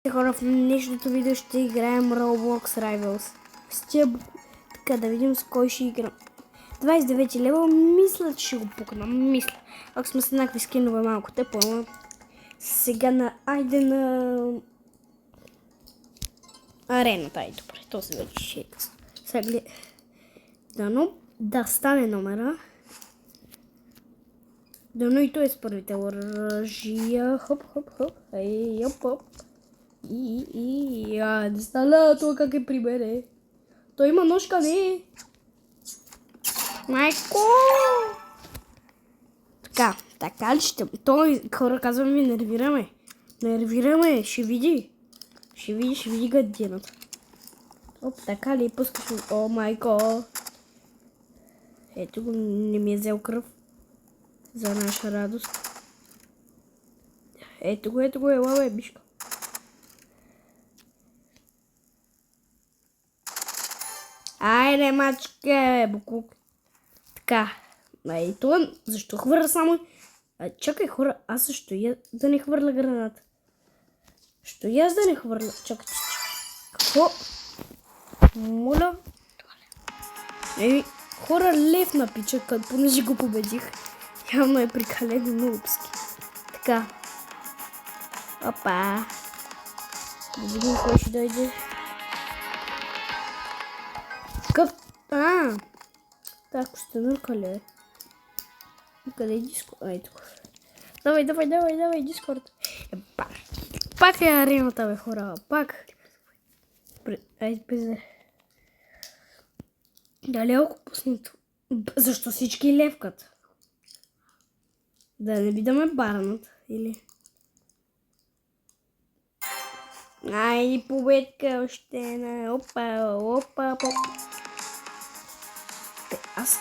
Хора, в днешното видео ще играем Roblox Rivals. Така да видим с кой ще играем. 29 лева, мисля, че ще го пукна. Мисля. Ако сме с еднакви скинове, малко те по-ма. Сега айде на арената. Ай, добре, то се вече ще е късно. Сега да стане номера. Дано и той е с първите оръжия. Хоп, хоп, хоп. Ей, хоп, хоп. Не стана това как е при мене. Той има ножка, не. Майко! Така ли ще? Той хора казвам ви, нервираме. Нервираме, ще види. Ще види гадината. Оп, така ли пускаш? О, майко! Ето го, не ми е взел кръв. За наша радост. Ето го, ела бе, бишка. Айде, мачка, бе, буклук. Така. И това, защо хвърля само... Чакай, хора, аз защо я да не хвърля граната? Що и аз да не хвърля? Чакай. Какво? Моля. Хора, лев на пича, понеже го победих. Явно е прекалено нубски. Така. Опа. Да видим кой ще дойде. Так, установка ли? Къде е Дискорд? Ай, тук. Давай, Дискорд. Пак е арената, бе, хора. Пак. Айде, пизде. Дали е пуснато? Защо всички левкат? Да не би да ме барнат, или? Айде, победка още една. Опа. Аз